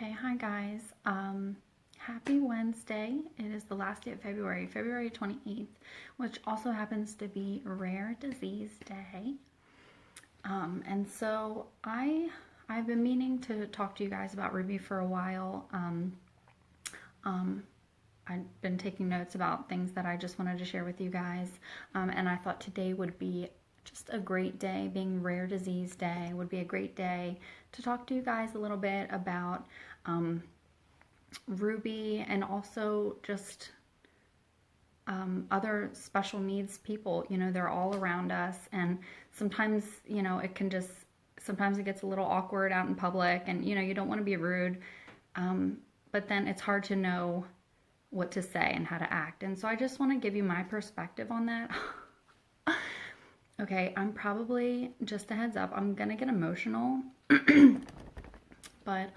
Okay, hi guys. Happy Wednesday. It is the last day of February, February 28th, which also happens to be Rare Disease Day. And so I've been meaning to talk to you guys about Ruby for a while. I've been taking notes about things that I just wanted to share with you guys. And I thought today would be just a great day. Being Rare Disease Day would be a great day to talk to you guys a little bit about Ruby and also just other special needs people. You know, they're all around us, and sometimes, you know, sometimes it gets a little awkward out in public, and, you know, you don't want to be rude, but then it's hard to know what to say and how to act. And so I just want to give you my perspective on that. Okay, I'm probably, just a heads up, I'm gonna get emotional, but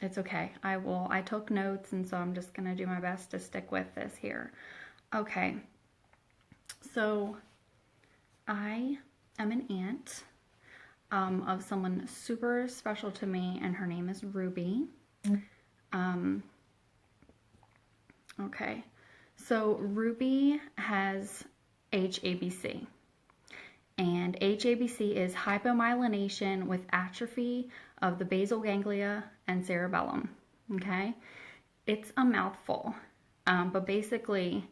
it's okay. I took notes, and so I'm just gonna do my best to stick with this here. Okay, so I am an aunt of someone super special to me, and her name is Ruby. Okay, so Ruby has HABC. And HABC is hypomyelination with atrophy of the basal ganglia and cerebellum. Okay, it's a mouthful, but basically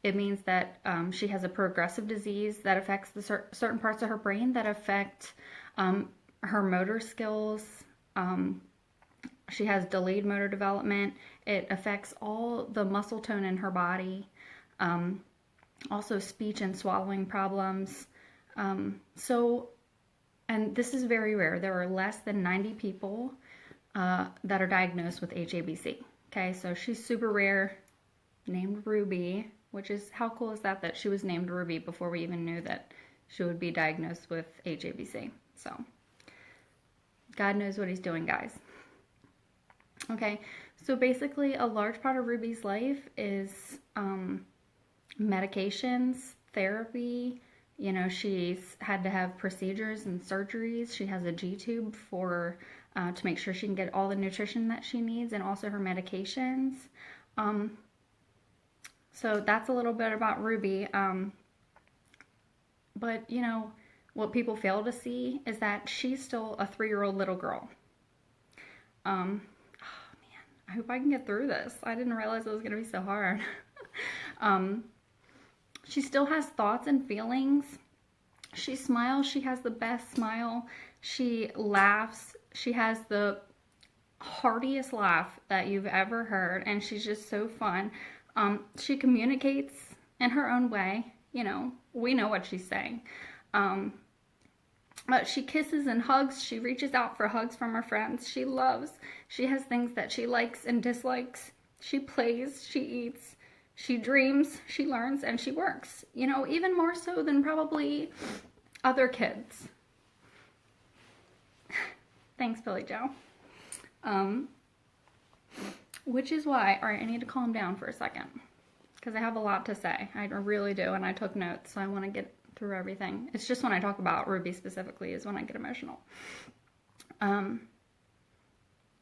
it means that she has a progressive disease that affects the certain parts of her brain that affect her motor skills. She has delayed motor development. It affects all the muscle tone in her body, also speech and swallowing problems. And this is very rare. There are less than 90 people that are diagnosed with HABC. Okay, so she's super rare, named Ruby, which is, how cool is that, that she was named Ruby before we even knew that she would be diagnosed with HABC. So, God knows what he's doing, guys. Okay, so basically a large part of Ruby's life is medications, therapy. You know, she's had to have procedures and surgeries. She has a G-tube for to make sure she can get all the nutrition that she needs, and also her medications. So that's a little bit about Ruby. But, you know, what people fail to see is that she's still a 3-year-old little girl. Oh, man, I hope I can get through this. I didn't realize it was going to be so hard. She still has thoughts and feelings. She smiles. She has the best smile. She laughs. She has the heartiest laugh that you've ever heard, and she's just so fun. She communicates in her own way. You know, we know what she's saying. But she kisses and hugs. She reaches out for hugs from her friends. She loves. She has things that she likes and dislikes. She plays. She eats. She dreams, she learns, and she works. You know, even more so than probably other kids. Thanks, Billy Joe. Which is why, all right, I need to calm down for a second, because I have a lot to say. I really do, and I took notes, so I want to get through everything. It's just when I talk about Ruby specifically is when I get emotional.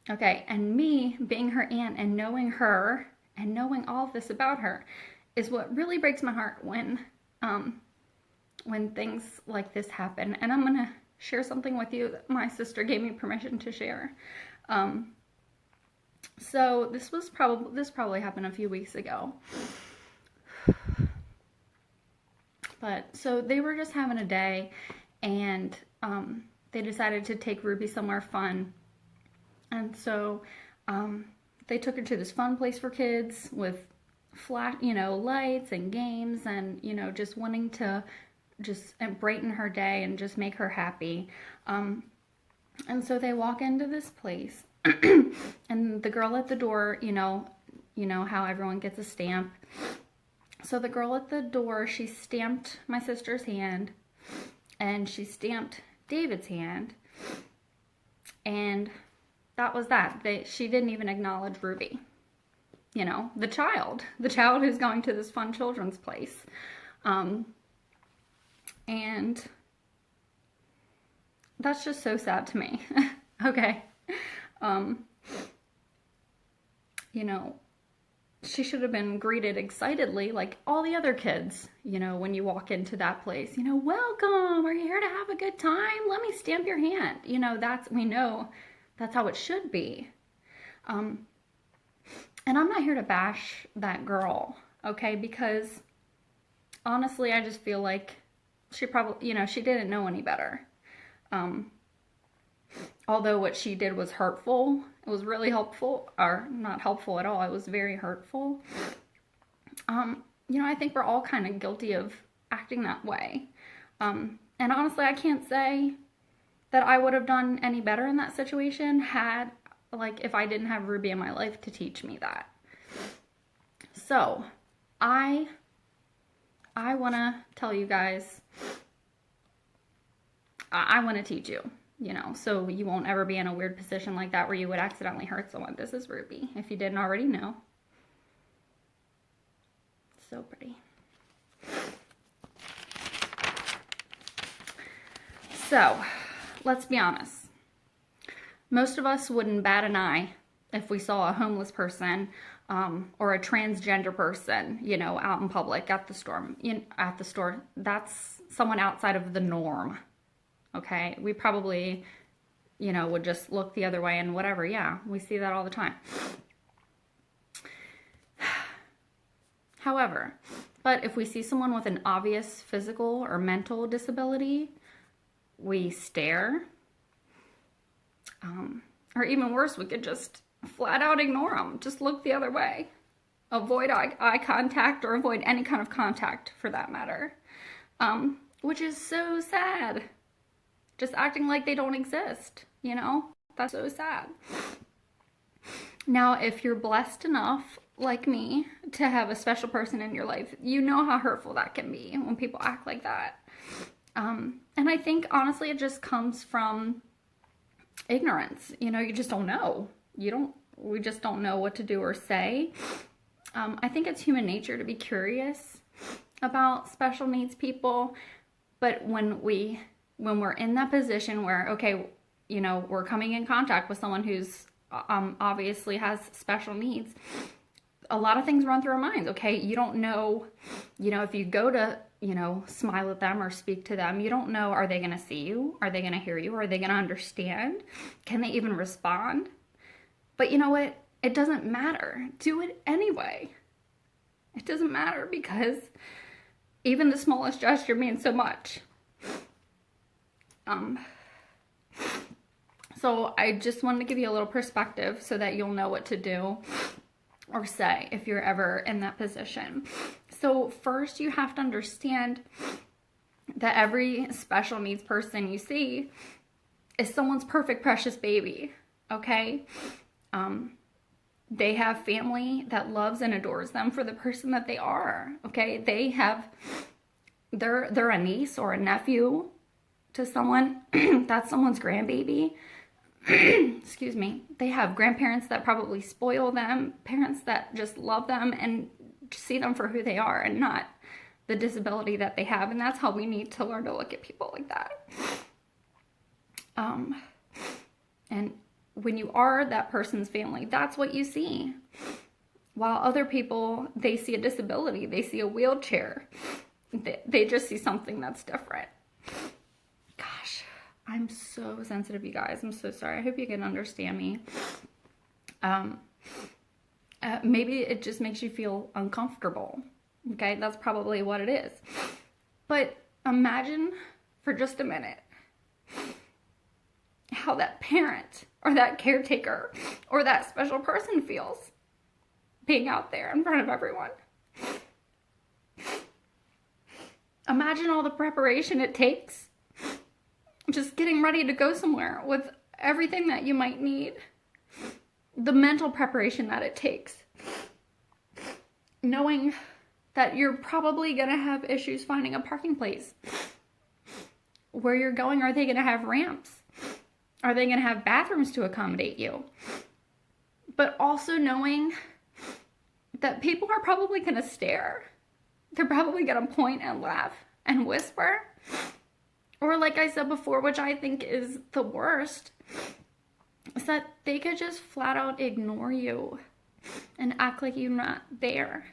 Okay, and me being her aunt and knowing her and knowing all of this about her is what really breaks my heart when things like this happen. And I'm gonna share something with you that my sister gave me permission to share. So this probably happened a few weeks ago. But so they were just having a day, and they decided to take Ruby somewhere fun. And so they took her to this fun place for kids with flat, you know, lights and games, and, you know, just wanting to just brighten her day and just make her happy. And so they walk into this place, and the girl at the door, you know how everyone gets a stamp. So the girl at the door, she stamped my sister's hand, and she stamped David's hand, and that was that. She didn't even acknowledge Ruby. You know, the child who's going to this fun children's place. And that's just so sad to me. Okay. you know, she should have been greeted excitedly like all the other kids, when you walk into that place, welcome, are you here to have a good time? Let me stamp your hand. We know that's how it should be. And I'm not here to bash that girl, okay? Because honestly, I just feel like she probably, she didn't know any better. Although what she did was hurtful, it was really helpful, or not helpful at all, it was very hurtful. I think we're all kind of guilty of acting that way. And honestly, I can't say that I would have done any better in that situation if I didn't have Ruby in my life to teach me that. So, I want to tell you guys, I want to teach you, so you won't ever be in a weird position like that where you would accidentally hurt someone. This is Ruby, if you didn't already know. So pretty. So, let's be honest. Most of us wouldn't bat an eye if we saw a homeless person or a transgender person, out in public at the store. That's someone outside of the norm. Okay, we probably, would just look the other way and whatever. Yeah, we see that all the time. However, but if we see someone with an obvious physical or mental disability, we stare. Or even worse, we could just flat out ignore them. Just look the other way. Avoid eye contact or avoid any kind of contact for that matter. Which is so sad. Just acting like they don't exist, That's so sad. Now, if you're blessed enough, like me, to have a special person in your life, you know how hurtful that can be when people act like that. And I think, honestly, it just comes from ignorance. You just don't know. We just don't know what to do or say. I think it's human nature to be curious about special needs people, but when we're in that position where, okay, we're coming in contact with someone who's obviously has special needs, a lot of things run through our minds, okay? You don't know, if you go to, smile at them or speak to them, you don't know, are they going to see you? Are they going to hear you? Are they going to understand? Can they even respond? But you know what? It doesn't matter. Do it anyway. It doesn't matter because even the smallest gesture means so much. So I just wanted to give you a little perspective so that you'll know what to do or say if you're ever in that position. So first, you have to understand that every special needs person you see is someone's perfect, precious baby, okay? They have family that loves and adores them for the person that they are, okay? They're a niece or a nephew to someone. That's someone's grandbaby. Excuse me. They have grandparents that probably spoil them, parents that just love them and see them for who they are and not the disability that they have. And that's how we need to learn to look at people like that. And when you are that person's family, that's what you see. While other people, they see a disability, they see a wheelchair, they just see something that's different. Gosh, I'm so sensitive, you guys. I'm so sorry. I hope you can understand me. Maybe it just makes you feel uncomfortable. Okay, that's probably what it is. But imagine for just a minute how that parent or that caretaker or that special person feels being out there in front of everyone. Imagine all the preparation it takes. Just getting ready to go somewhere with everything that you might need. The mental preparation that it takes. Knowing that you're probably going to have issues finding a parking place. Where you're going, are they going to have ramps? Are they going to have bathrooms to accommodate you? But also knowing that people are probably going to stare. They're probably going to point and laugh and whisper. Or like I said before, which I think is the worst, is that they could just flat out ignore you. and act like you're not there.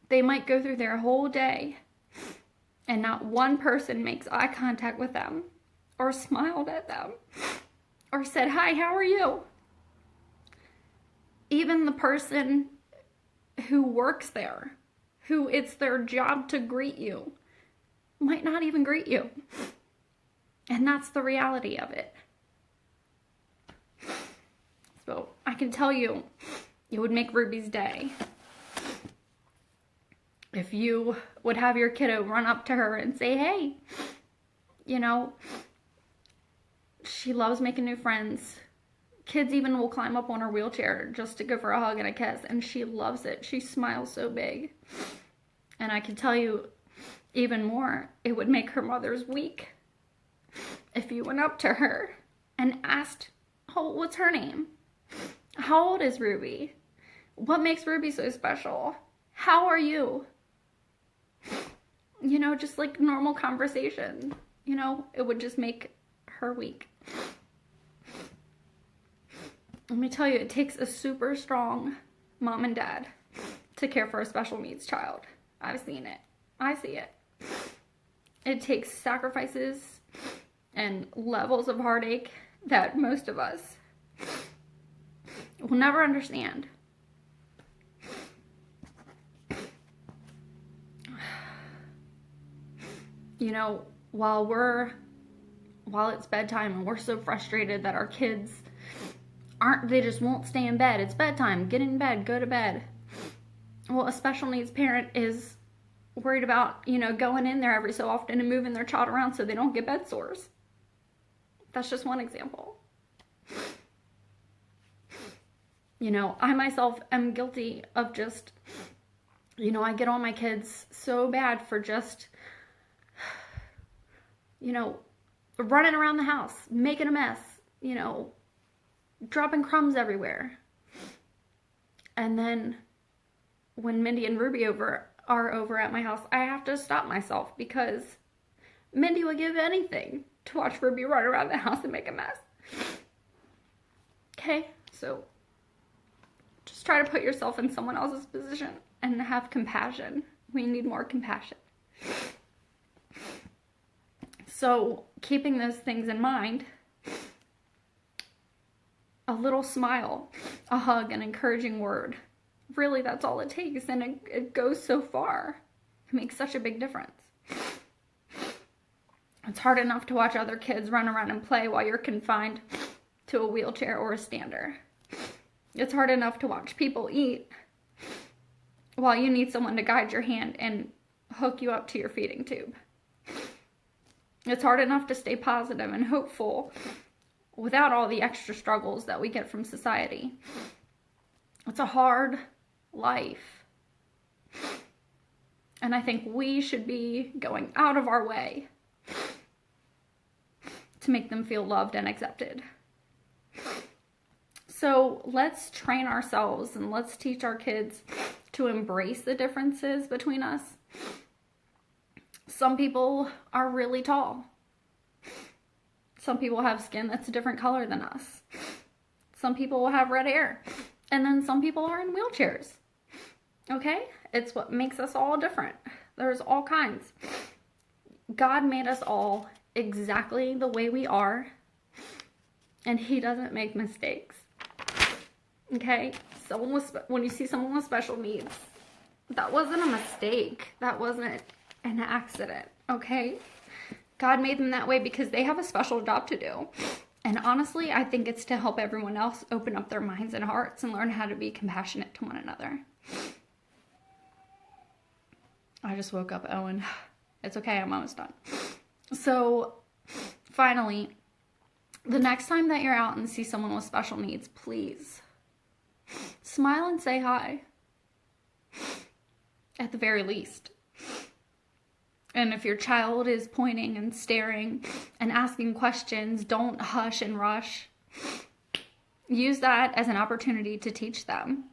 They might go through their whole day and not one person makes eye contact with them or smiled at them or said, "Hi, how are you?" Even the person who works there, who it's their job to greet you, might not even greet you. And that's the reality of it. So I can tell you, it would make Ruby's day if you would have your kiddo run up to her and say, "Hey, you know, she loves making new friends." Kids even will climb up on her wheelchair just to give her a hug and a kiss, and she loves it. She smiles so big. And I can tell you even more, it would make her mother's week if you went up to her and asked, "Oh, what's her name? How old is Ruby? What makes Ruby so special? How are you?" You know, just like normal conversation. You know, it would just make her week. Let me tell you, it takes a super strong mom and dad to care for a special needs child. I've seen it. I see it. It takes sacrifices and levels of heartache that most of us will never understand. You know, while it's bedtime and we're so frustrated that our kids they just won't stay in bed. It's bedtime. Get in bed. Go to bed. Well, a special needs parent is worried about, you know, going in there every so often and moving their child around so they don't get bed sores. That's just one example. You know, I myself am guilty of just, you know, I get on my kids so bad for just, you know, running around the house, making a mess, you know, dropping crumbs everywhere. And then when Mindy and Ruby are over at my house, I have to stop myself because Mindy would give anything to watch Ruby run around the house and make a mess. Okay, so just try to put yourself in someone else's position and have compassion. We need more compassion. So keeping those things in mind, a little smile, a hug, an encouraging word. Really, that's all it takes, and it goes so far. It makes such a big difference. It's hard enough to watch other kids run around and play while you're confined to a wheelchair or a stander. It's hard enough to watch people eat while you need someone to guide your hand and hook you up to your feeding tube. It's hard enough to stay positive and hopeful without all the extra struggles that we get from society. It's a hard life. And I think we should be going out of our way to make them feel loved and accepted. So let's train ourselves and let's teach our kids to embrace the differences between us. Some people are really tall. Some people have skin that's a different color than us. Some people will have red hair. And then some people are in wheelchairs. Okay? It's what makes us all different. There's all kinds. God made us all exactly the way we are. And He doesn't make mistakes. Okay? When you see someone with special needs, that wasn't a mistake. That wasn't an accident. Okay? God made them that way because they have a special job to do. And honestly, I think it's to help everyone else open up their minds and hearts and learn how to be compassionate to one another. I just woke up, Owen. It's okay, I'm almost done. So, finally, the next time that you're out and see someone with special needs, please smile and say hi. At the very least. And if your child is pointing and staring and asking questions, don't hush and rush. Use that as an opportunity to teach them.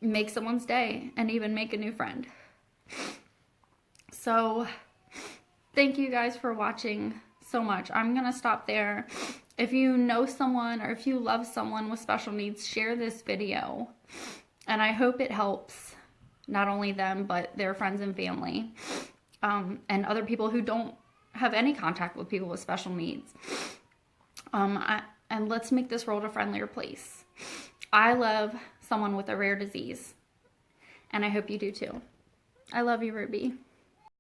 Make someone's day and even make a new friend. So thank you guys for watching so much. I'm going to stop there. If you know someone or if you love someone with special needs, share this video. And I hope it helps not only them, but their friends and family, and other people who don't have any contact with people with special needs. And let's make this world a friendlier place. I love someone with a rare disease, and I hope you do too. I love you, Ruby.